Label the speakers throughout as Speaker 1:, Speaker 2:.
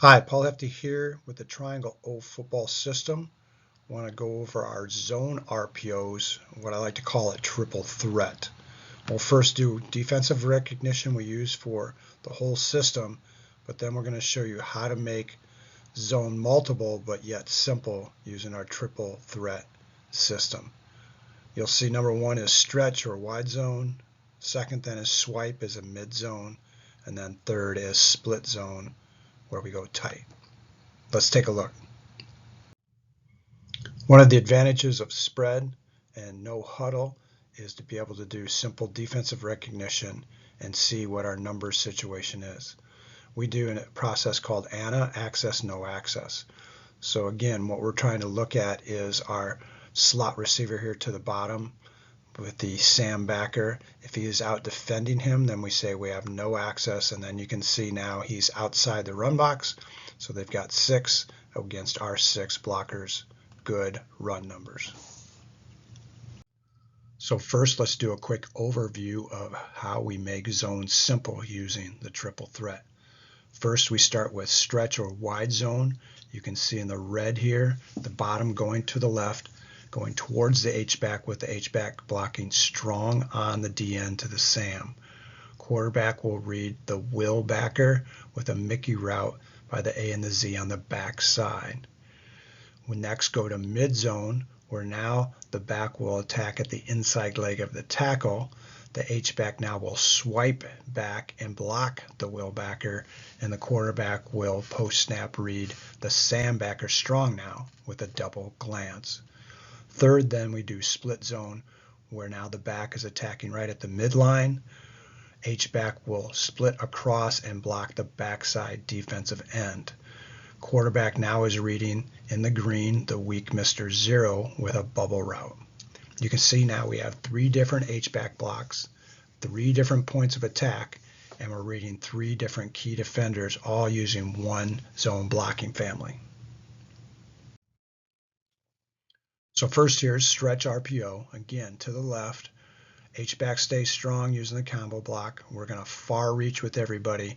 Speaker 1: Hi, Paul Hefty here with the Triangle O football system. I want to go over our zone RPOs, what I like to call a triple threat. We'll first do defensive recognition we use for the whole system, but then we're going to show you how to make zone multiple but yet simple using our triple threat system. You'll see number one is stretch or wide zone, second then is swipe is a mid zone, and then third is split zone where we go tight. Let's take a look. One of the advantages of spread and no huddle is to be able to do simple defensive recognition and see what our number situation is. We do a process called ANA, access, no access. So again, what we're trying to look at is our slot receiver here to the bottom with the Sam backer. If he is out defending him, then we say we have no access, and then you can see now he's outside the run box. So they've got 6 against our 6 blockers. Good run numbers. So first, let's do a quick overview of how we make zones simple using the triple threat. First, we start with stretch or wide zone. You can see in the red here, the bottom going to the left, going towards the H-back with the H-back blocking strong on the DN to the Sam. Quarterback will read the will backer with a Mickey route by the A and the Z on the back side. We next go to mid zone, where now the back will attack at the inside leg of the tackle. The H-back now will swipe back and block the will backer, and the quarterback will post-snap read the Sam backer strong now with a double glance. Third, then we do split zone, where now the back is attacking right at the midline. H-back will split across and block the backside defensive end. Quarterback now is reading in the green the weak Mr. Zero with a bubble route. You can see now we have 3 different H-back blocks, 3 different points of attack, and we're reading 3 different key defenders, all using one zone blocking family. So first here is stretch RPO. Again, to the left. H-back stays strong using the combo block. We're going to far reach with everybody.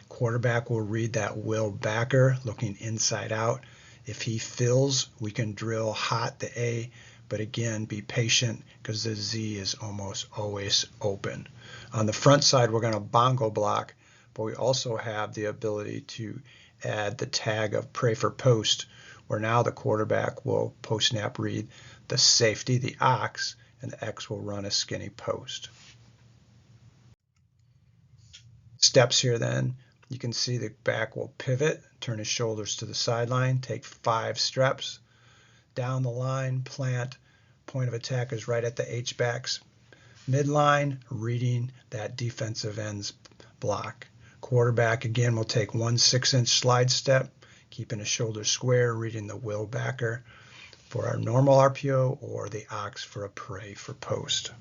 Speaker 1: Quarterback will read that will backer looking inside out. If he fills, we can drill hot the A, but again, be patient because the Z is almost always open. On the front side, we're going to bongo block, but we also have the ability to add the tag of pray for post, where now the quarterback will post-snap read the safety, the ox, and the X will run a skinny post. Steps here then, you can see the back will pivot, turn his shoulders to the sideline, take 5 steps down the line, plant, point of attack is right at the H-back's midline, reading that defensive end's block. Quarterback again will take 1 6-inch slide step, keeping his shoulders square, reading the will backer for our normal RPO or the ox for a pray for post.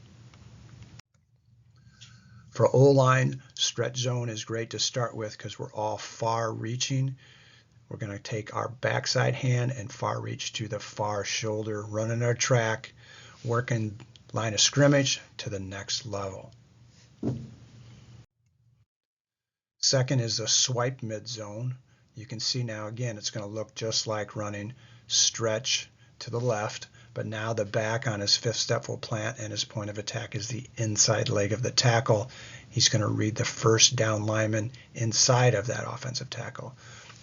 Speaker 1: For O-line, stretch zone is great to start with because we're all far reaching. We're going to take our backside hand and far reach to the far shoulder, running our track, working line of scrimmage to the next level. Second is the swipe mid zone. You can see now again it's going to look just like running stretch to the left, but now the back on his 5th step will plant and his point of attack is the inside leg of the tackle. He's going to read the first down lineman inside of that offensive tackle.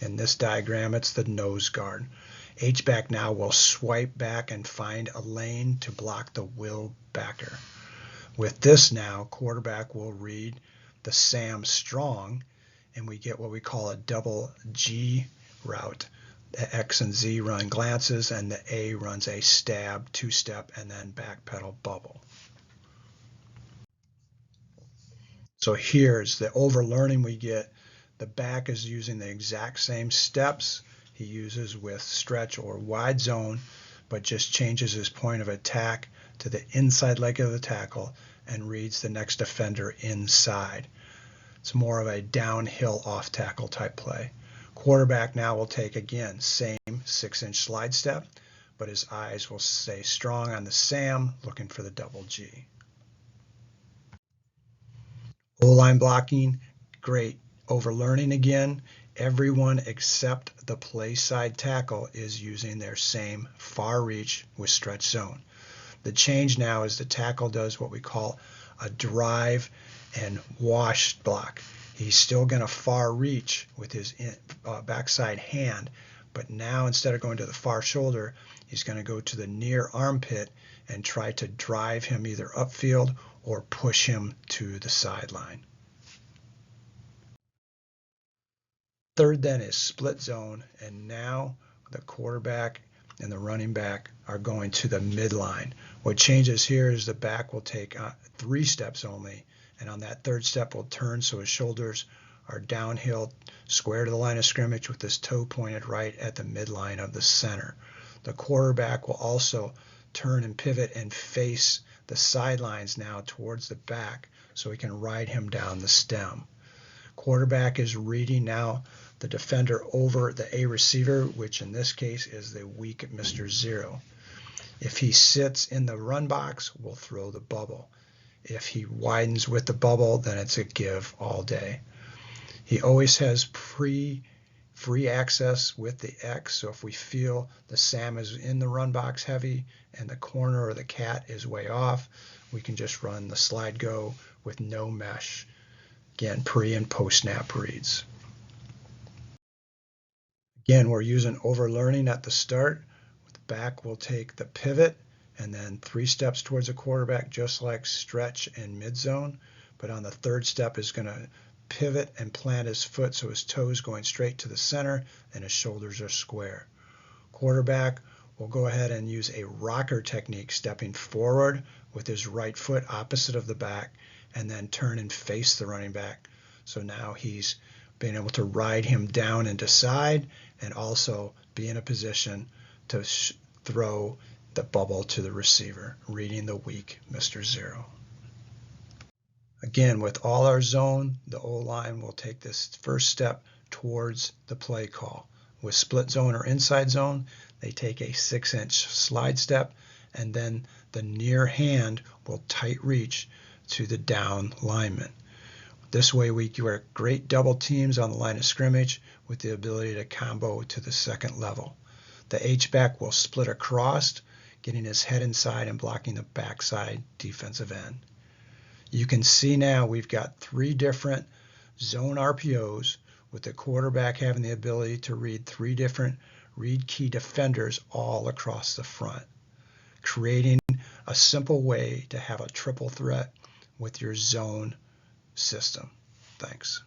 Speaker 1: In this diagram, it's the nose guard. H-back now will swipe back and find a lane to block the will backer. With this now, quarterback will read the Sam strong, and we get what we call a double G route. The X and Z run glances, and the A runs a stab, 2-step, and then backpedal bubble. So here's the overlearning we get. The back is using the exact same steps he uses with stretch or wide zone, but just changes his point of attack to the inside leg of the tackle and reads the next defender inside. It's more of a downhill off tackle type play. Quarterback now will take, again, same 6-inch slide step, but his eyes will stay strong on the Sam, looking for the double G. O-line blocking, great overlearning again. everyone except the play side tackle is using their same far reach with stretch zone. The change now is the tackle does what we call a drive and wash block. He's still going to far reach with his backside hand, but now instead of going to the far shoulder, he's going to go to the near armpit and try to drive him either upfield or push him to the sideline. Third then is split zone, and now the quarterback and the running back are going to the midline. What changes here is the back will take 3 steps only, and on that third step will turn so his shoulders are downhill, square to the line of scrimmage with his toe pointed right at the midline of the center. The quarterback will also turn and pivot and face the sidelines now towards the back so he can ride him down the stem. Quarterback is reading now the defender over the A receiver, which in this case is the weak Mr. Zero. If he sits in the run box, we'll throw the bubble. If he widens with the bubble, then it's a give all day. He always has free access with the X, so if we feel the Sam is in the run box heavy and the corner or the cat is way off, we can just run the slide go with no mesh. Again, pre and post snap reads. Again, we're using overlearning at the start. With the back, we'll take the pivot and then 3 steps towards the quarterback, just like stretch and mid zone. But on the third step is going to pivot and plant his foot so his toes going straight to the center and his shoulders are square. Quarterback will go ahead and use a rocker technique, stepping forward with his right foot opposite of the back and then turn and face the running back. So now he's being able to ride him down and decide and also be in a position to throw the bubble to the receiver, reading the weak Mr. Zero. Again, with all our zone, the O-line will take this first step towards the play call. With split zone or inside zone, they take a 6-inch slide step, and then the near hand will tight reach to the down lineman. This way we work great double teams on the line of scrimmage with the ability to combo to the second level. The H-back will split across, getting his head inside and blocking the backside defensive end. You can see now we've got 3 different zone RPOs with the quarterback having the ability to read 3 different read key defenders all across the front, creating a simple way to have a triple threat with your zone system. Thanks.